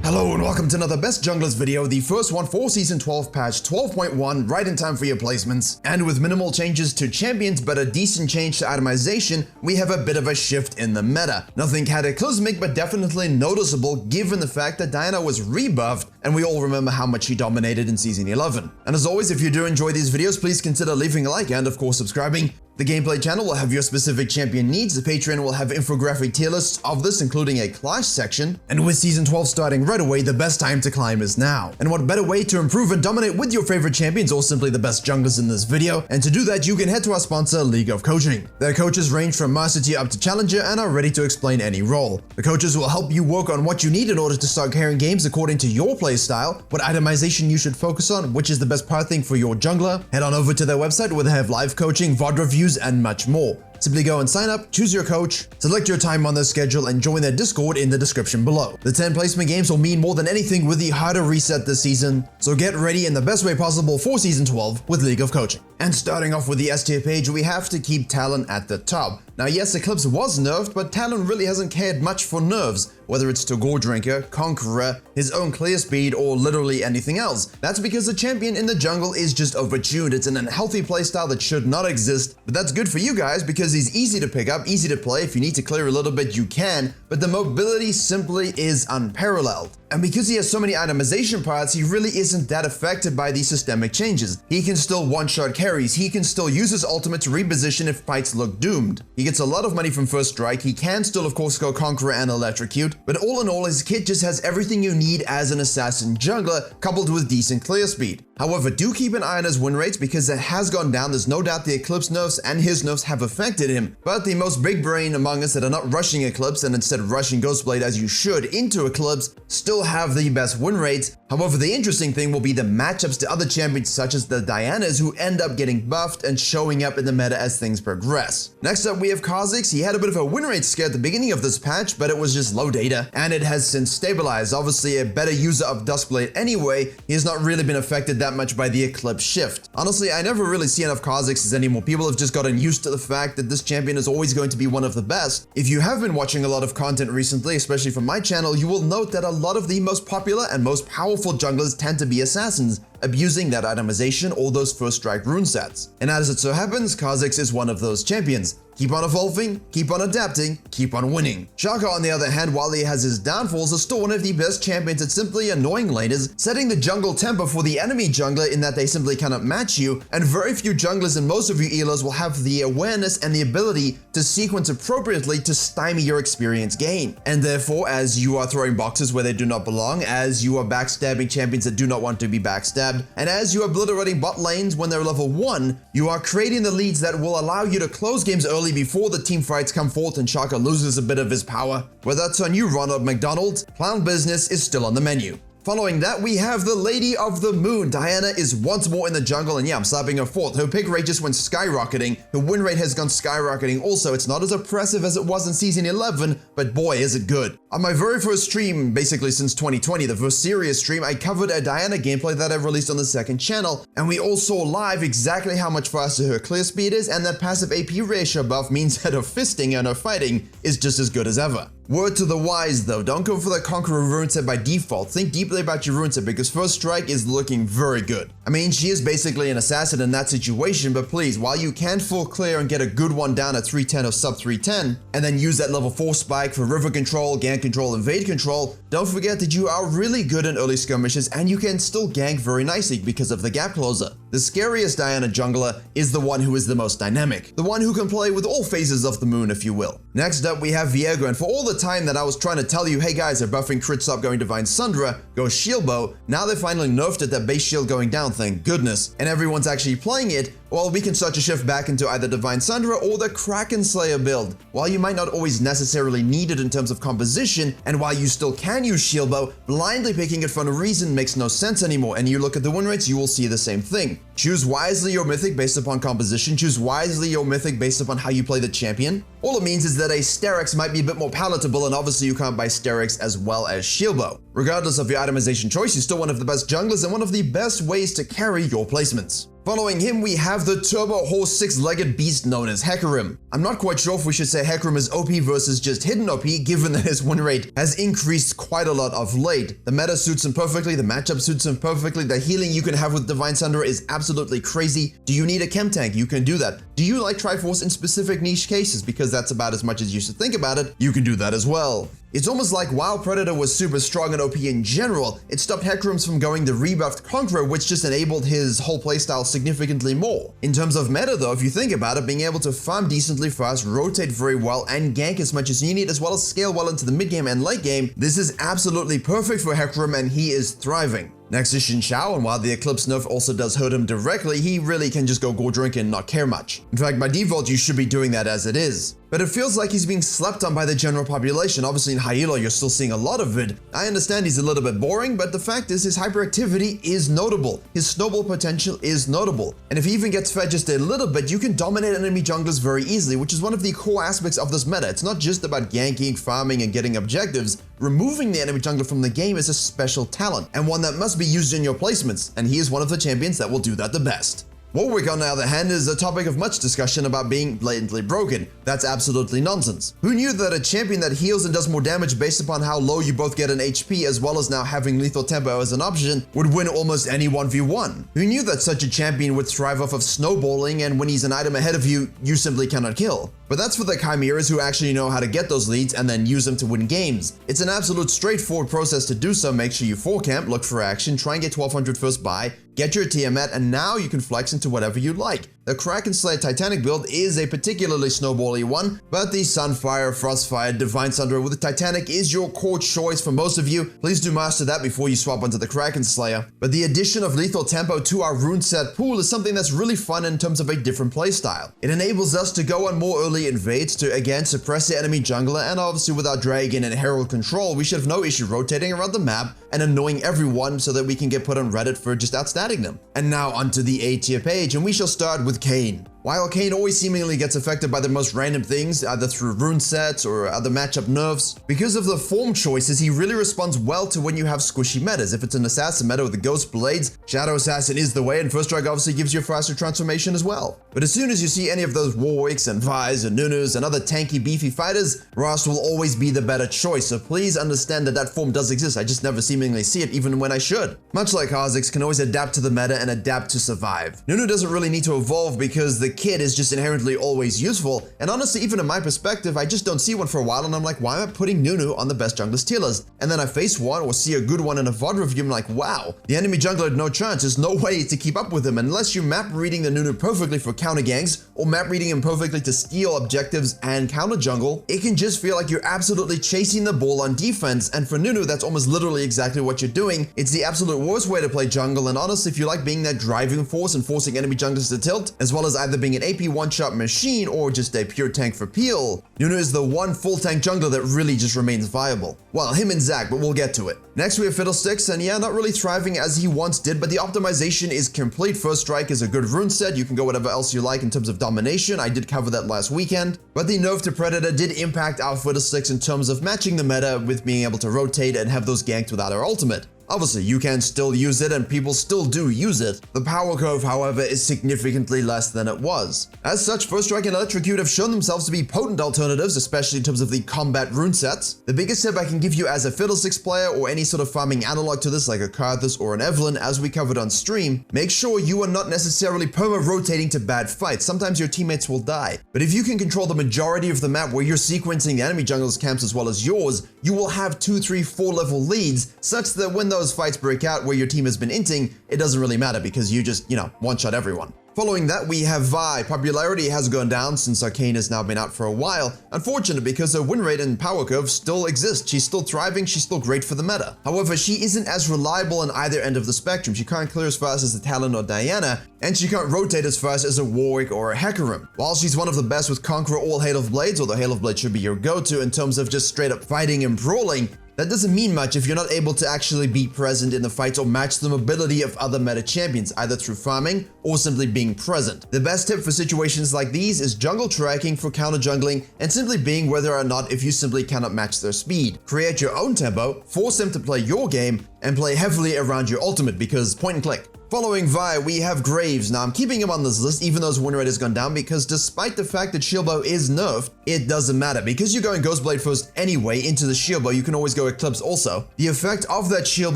Hello and welcome to another Best Junglers video, the first one for Season 12 patch 12.1, right in time for your placements. And with minimal changes to champions but a decent change to itemization, we have a bit of a shift in the meta. Nothing cataclysmic but definitely noticeable given the fact that Diana was rebuffed and we all remember how much she dominated in Season 11. And as always, if you do enjoy these videos, please consider leaving a like and of course subscribing. The gameplay channel will have your specific champion needs, the Patreon will have infographic tier lists of this including a clash section, and with Season 12 starting right away, the best time to climb is now. And what better way to improve and dominate with your favorite champions or simply the best junglers in this video, and to do that you can head to our sponsor League of Coaching. Their coaches range from Master Tier up to Challenger and are ready to explain any role. The coaches will help you work on what you need in order to start carrying games according to your playstyle, what itemization you should focus on, which is the best pathing for your jungler. Head on over to their website where they have live coaching, VOD reviews, and much more. Simply go and sign up, choose your coach, select your time on their schedule, and join their Discord in the description below. The 10 placement games will mean more than anything with the harder reset this season, so get ready in the best way possible for Season 12 with League of Coaching. And starting off with the S tier page, we have to keep Talon at the top. Now yes, Eclipse was nerfed, but Talon really hasn't cared much for nerfs, whether it's to Gore Drinker, Conqueror, his own clear speed, or literally anything else. That's because the champion in the jungle is just overtuned. It's an unhealthy playstyle that should not exist, but that's good for you guys because he's easy to pick up, easy to play. If you need to clear a little bit, you can, but the mobility simply is unparalleled. And because he has so many itemization paths, he really isn't that affected by these systemic changes. He can still one-shot carries, he can still use his ultimate to reposition if fights look doomed. He gets a lot of money from first strike, he can still of course go Conqueror and Electrocute, but all in all his kit just has everything you need as an assassin jungler, coupled with decent clear speed. However, do keep an eye on his win rates because it has gone down. There's no doubt the Eclipse nerfs and his nerfs have affected him, but the most big brain among us that are not rushing Eclipse and instead rushing Ghostblade as you should into Eclipse still have the best win rates. However, the interesting thing will be the matchups to other champions such as the Dianas who end up getting buffed and showing up in the meta as things progress. Next up we have Kha'Zix. He had a bit of a win rate scare at the beginning of this patch, but it was just low data and it has since stabilized. Obviously a better user of Duskblade anyway, he has not really been affected that much by the Eclipse shift. Honestly, I never really see enough Kha'Zixes anymore. People have just gotten used to the fact that this champion is always going to be one of the best. If you have been watching a lot of content recently, especially from my channel, you will note that a lot of the most popular and most powerful junglers tend to be assassins, abusing that itemization or those first strike rune sets. And as it so happens, Kha'Zix is one of those champions. Keep on evolving, keep on adapting, keep on winning. Shaka, on the other hand, while he has his downfalls, is still one of the best champions at simply annoying laners, setting the jungle tempo for the enemy jungler in that they simply cannot match you, and very few junglers and most of you healers will have the awareness and the ability to sequence appropriately to stymie your experience gain. And therefore, as you are throwing boxes where they do not belong, as you are backstabbing champions that do not want to be backstabbed, and as you are obliterating bot lanes when they're level 1, you are creating the leads that will allow you to close games early before the team fights come forth and Shaka loses a bit of his power. Well, that's on you, Ronald McDonald. Clown business is still on the menu. Following that, we have the Lady of the Moon. Diana is once more in the jungle, and yeah, I'm slapping her fourth. Her pick rate just went skyrocketing. Her win rate has gone skyrocketing also. It's not as oppressive as it was in Season 11, but boy, is it good. On my very first stream, basically since 2020, the first serious stream, I covered a Diana gameplay that I released on the second channel, and we all saw live exactly how much faster her clear speed is, and that passive AP ratio buff means that her fisting and her fighting is just as good as ever. Word to the wise though, don't go for the Conqueror rune set by default. Think deeply about your rune set because first strike is looking very good. I mean, she is basically an assassin in that situation, but please, while you can full clear and get a good one down at 310 or sub 310, and then use that level 4 spike for river control, gank control, invade control, don't forget that you are really good in early skirmishes and you can still gank very nicely because of the gap closer. The scariest Diana jungler is the one who is the most dynamic, the one who can play with all phases of the moon if you will. Next up we have Viego, and for all the time that I was trying to tell you, hey guys, they're buffing crit stop going Divine Sundra, go shield bow, now they finally nerfed it, that base shield going down, thank goodness, and everyone's actually playing it. Well, we can start to shift back into either Divine Sundra or the Kraken Slayer build. While you might not always necessarily need it in terms of composition, and while you still can use shield bow, blindly picking it for no reason makes no sense anymore, and you look at the win rates, you will see the same thing. Choose wisely your mythic based upon composition, choose wisely your mythic based upon how you play the champion. All it means is that a Sterix might be a bit more palatable, and obviously you can't buy Sterix as well as shield bow. Regardless of your itemization choice, you're still one of the best junglers and one of the best ways to carry your placements. Following him, we have the turbo horse 6-legged beast known as Hecarim. I'm not quite sure if we should say Hecarim is OP versus just hidden OP, given that his win rate has increased quite a lot of late. The meta suits him perfectly, the matchup suits him perfectly, the healing you can have with Divine Sunderer is absolutely crazy. Do you need a chem tank? You can do that. Do you like Triforce in specific niche cases? Because that's about as much as you should think about it, you can do that as well. It's almost like while Predator was super strong and OP in general, it stopped Hecarim's from going the rebuffed Conqueror, which just enabled his whole playstyle significantly more. In terms of meta though, if you think about it, being able to farm decently fast, rotate very well, and gank as much as you need, as well as scale well into the mid game and late game, this is absolutely perfect for Hecarim and he is thriving. Next is Xin Shao, and while the Eclipse nerf also does hurt him directly, he really can just go drink and not care much. In fact, by default, you should be doing that as it is. But it feels like he's being slept on by the general population. Obviously in high elo, you're still seeing a lot of it. I understand he's a little bit boring, but the fact is his hyperactivity is notable. His snowball potential is notable. And if he even gets fed just a little bit, you can dominate enemy junglers very easily, which is one of the core aspects of this meta. It's not just about ganking, farming, and getting objectives. Removing the enemy jungler from the game is a special talent, and one that must be used in your placements, and he is one of the champions that will do that the best. Warwick, on the other hand, is a topic of much discussion about being blatantly broken. That's absolutely nonsense. Who knew that a champion that heals and does more damage based upon how low you both get in HP, as well as now having lethal tempo as an option, would win almost any 1v1? Who knew that such a champion would thrive off of snowballing, and when he's an item ahead of you, you simply cannot kill? But that's for the Chimeras who actually know how to get those leads and then use them to win games. It's an absolute straightforward process to do so. Make sure you 4-camp, look for action, try and get 1200 first buy, get your Tiamat, and now you can flex into whatever you like. The Kraken Slayer Titanic build is a particularly snowbally one, but the Sunfire, Frostfire, Divine Sunderer with the Titanic is your core choice for most of you. Please do master that before you swap onto the Kraken Slayer. But the addition of lethal tempo to our rune set pool is something that's really fun in terms of a different playstyle. It enables us to go on more early invades to again suppress the enemy jungler, and obviously with our Dragon and Herald control, we should have no issue rotating around the map and annoying everyone so that we can get put on Reddit for just outstanding them. And now onto the A tier page, and we shall start with Kayn. While Kayn always seemingly gets affected by the most random things, either through rune sets or other matchup nerfs, because of the form choices, he really responds well to when you have squishy metas. If it's an assassin meta with the Ghost Blades, Shadow Assassin is the way, and First Strike obviously gives you a faster transformation as well. But as soon as you see any of those Warwicks and Vi's and Nunus and other tanky beefy fighters, Ross will always be the better choice, so please understand that that form does exist. I just never seemingly see it even when I should. Much like Kha'Zix can always adapt to the meta and adapt to survive. Nunu doesn't really need to evolve because the kid is just inherently always useful, and honestly, even in my perspective, I just don't see one for a while, and I'm like, why am I putting Nunu on the best junglers tier list? And then I face one or see a good one in a VOD review, I'm like, wow, the enemy jungler had no chance. There's no way to keep up with him unless you map reading the Nunu perfectly for counter ganks, or map reading him perfectly to steal objectives and counter jungle. It can just feel like you're absolutely chasing the ball on defense, and for Nunu, that's almost literally exactly what you're doing. It's the absolute worst way to play jungle, and honestly, if you like being that driving force and forcing enemy junglers to tilt, as well as either being an AP one-shot machine or just a pure tank for peel, Nunu is the one full tank jungler that really just remains viable. Well, him and Zac, but we'll get to it. Next we have Fiddlesticks, and yeah, not really thriving as he once did, but the optimization is complete. First Strike is a good rune set. You can go whatever else you like in terms of domination. I did cover that last weekend. But the nerf to Predator did impact our Fiddlesticks in terms of matching the meta with being able to rotate and have those ganked without our ultimate. Obviously, you can still use it, and people still do use it. The power curve, however, is significantly less than it was. As such, First Strike and Electrocute have shown themselves to be potent alternatives, especially in terms of the combat rune sets. The biggest tip I can give you as a Fiddlesticks player, or any sort of farming analog to this like a Karthus or an Evelyn, as we covered on stream, make sure you are not necessarily perma-rotating to bad fights. Sometimes your teammates will die. But if you can control the majority of the map where you're sequencing the enemy jungle's camps as well as yours, you will have 2, 3, 4 level leads, such that when those fights break out where your team has been inting, it doesn't really matter because you just, one-shot everyone. Following that, we have Vi. Popularity has gone down since Arcane has now been out for a while. Unfortunate because her win rate and power curve still exist. She's still thriving, she's still great for the meta. However, she isn't as reliable on either end of the spectrum. She can't clear as fast as a Talon or Diana, and she can't rotate as fast as a Warwick or a Hecarim. While she's one of the best with Conqueror all Hail of Blades, although Hail of Blades should be your go-to in terms of just straight up fighting and brawling, that doesn't mean much if you're not able to actually be present in the fights or match the mobility of other meta champions, either through farming or simply being present. The best tip for situations like these is jungle tracking for counter jungling and simply being whether or not if you simply cannot match their speed. Create your own tempo, force them to play your game, and play heavily around your ultimate because point and click. Following Vi, we have Graves. Now, I'm keeping him on this list even though his win rate has gone down because despite the fact that Shield Bow is nerfed, it doesn't matter. Because you're going Ghostblade first anyway into the Shield Bow, you can always go Eclipse also. The effect of that Shield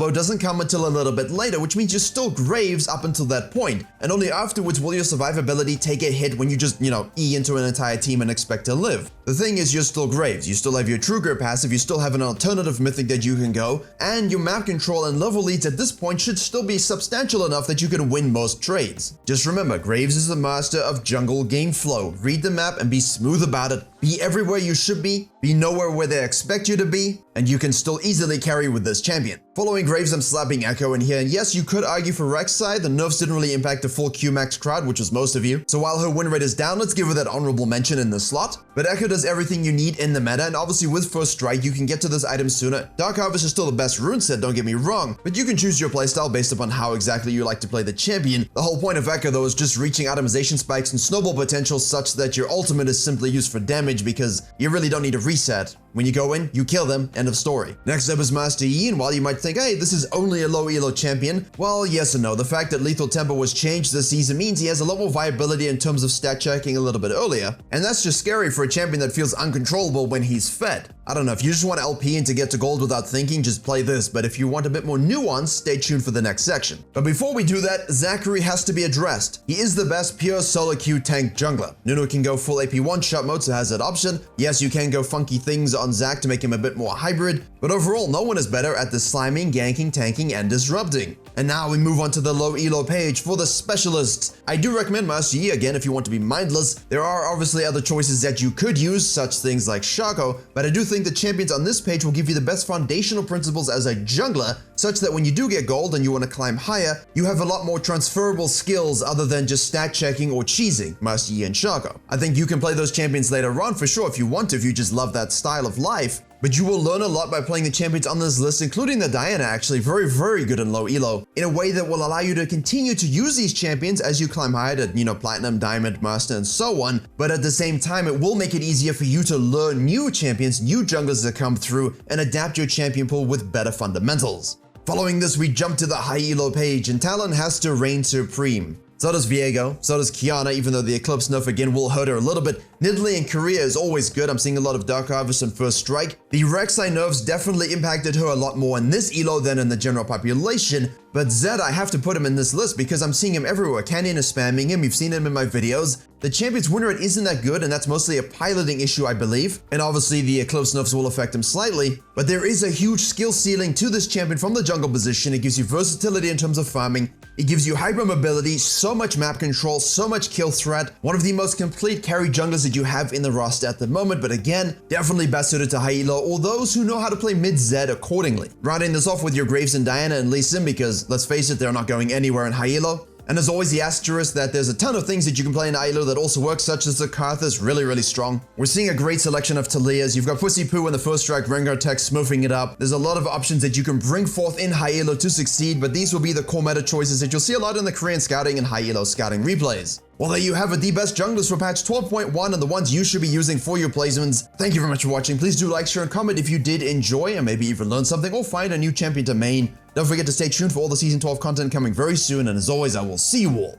Bow doesn't come until a little bit later, which means you're still Graves up until that point. And only afterwards will your survivability take a hit when you just, E into an entire team and expect to live. The thing is, you're still Graves. You still have your True Grip passive, you still have an alternative mythic that you can go, and your map control and level leads at this point should still be substantial enough that you can win most trades. Just remember, Graves is the master of jungle game flow. Read the map and be smooth about it. Be everywhere you should be nowhere where they expect you to be, and you can still easily carry with this champion. Following Graves, I'm slapping Echo in here, and yes, you could argue for Rek's side, the nerfs didn't really impact the full Qmax crowd, which was most of you. So while her win rate is down, let's give her that honorable mention in the slot. But Echo does everything you need in the meta, and obviously with First Strike, you can get to this item sooner. Dark Harvest is still the best rune set, don't get me wrong, but you can choose your playstyle based upon how exactly you like to play the champion. The whole point of Echo though is just reaching itemization spikes and snowball potential such that your ultimate is simply used for damage because you really don't need a reset. When you go in, you kill them, end of story. Next up is Master Yi, and while you might think, hey, this is only a low elo champion, well, yes and no. The fact that Lethal Tempo was changed this season means he has a lot more viability in terms of stat checking a little bit earlier, and that's just scary for a champion that feels uncontrollable when he's fed. I don't know, if you just want LP and to get to gold without thinking, just play this, but if you want a bit more nuance, stay tuned for the next section. But before we do that, Zachary has to be addressed. He is the best pure solo queue tank jungler. Nunu can go full AP one-shot mode, so has that option. Yes, you can go funky things on Zach to make him a bit more hybrid, but overall, no one is better at the sliming, ganking, tanking, and disrupting. And now we move on to the low elo page for the specialists. I do recommend Master Yi again if you want to be mindless. There are obviously other choices that you could use, such things like Shaco, but I do think the champions on this page will give you the best foundational principles as a jungler, such that when you do get gold and you want to climb higher, you have a lot more transferable skills other than just stat checking or cheesing, Master Yi and Shaco. I think you can play those champions later on for sure if you want to, if you just love that style of life. But you will learn a lot by playing the champions on this list, including the Diana, actually very, very good in low elo, in a way that will allow you to continue to use these champions as you climb higher to, Platinum, Diamond, Master, and so on. But at the same time, it will make it easier for you to learn new champions, new junglers that come through, and adapt your champion pool with better fundamentals. Following this, we jump to the high elo page, and Talon has to reign supreme. So does Viego, so does Kiana, even though the Eclipse nerf again will hurt her a little bit. Nidalee and Korea is always good. I'm seeing a lot of Dark Harvest and First Strike. The Rek'Sai nerfs definitely impacted her a lot more in this elo than in the general population, but Zed, I have to put him in this list because I'm seeing him everywhere. Canyon is spamming him, you've seen him in my videos. The champion's win rate isn't that good, and that's mostly a piloting issue, I believe. And obviously the Eclipse nerfs will affect him slightly, but there is a huge skill ceiling to this champion from the jungle position. It gives you versatility in terms of farming. It gives you hyper mobility, so much map control, so much kill threat. One of the most complete carry junglers that you have in the roster at the moment, but again, definitely best suited to high elo or those who know how to play mid-Zed accordingly. Rounding this off with your Graves and Diana and Lee Sin, because let's face it, they're not going anywhere in high elo. And there's always the asterisk that there's a ton of things that you can play in elo that also work, such as the Karthus, really, really strong. We're seeing a great selection of Talias. You've got Pussy Poo and the First Strike Rengar tech smurfing it up. There's a lot of options that you can bring forth in high elo to succeed, but these will be the core meta choices that you'll see a lot in the Korean scouting and high elo scouting replays. Well, there you have it, the best junglers for patch 12.1 and the ones you should be using for your placements. Thank you very much for watching. Please do like, share, and comment if you did enjoy and maybe even learn something or find a new champion to main. Don't forget to stay tuned for all the Season 12 content coming very soon, and as always, I will see you all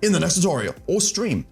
in the next tutorial or stream.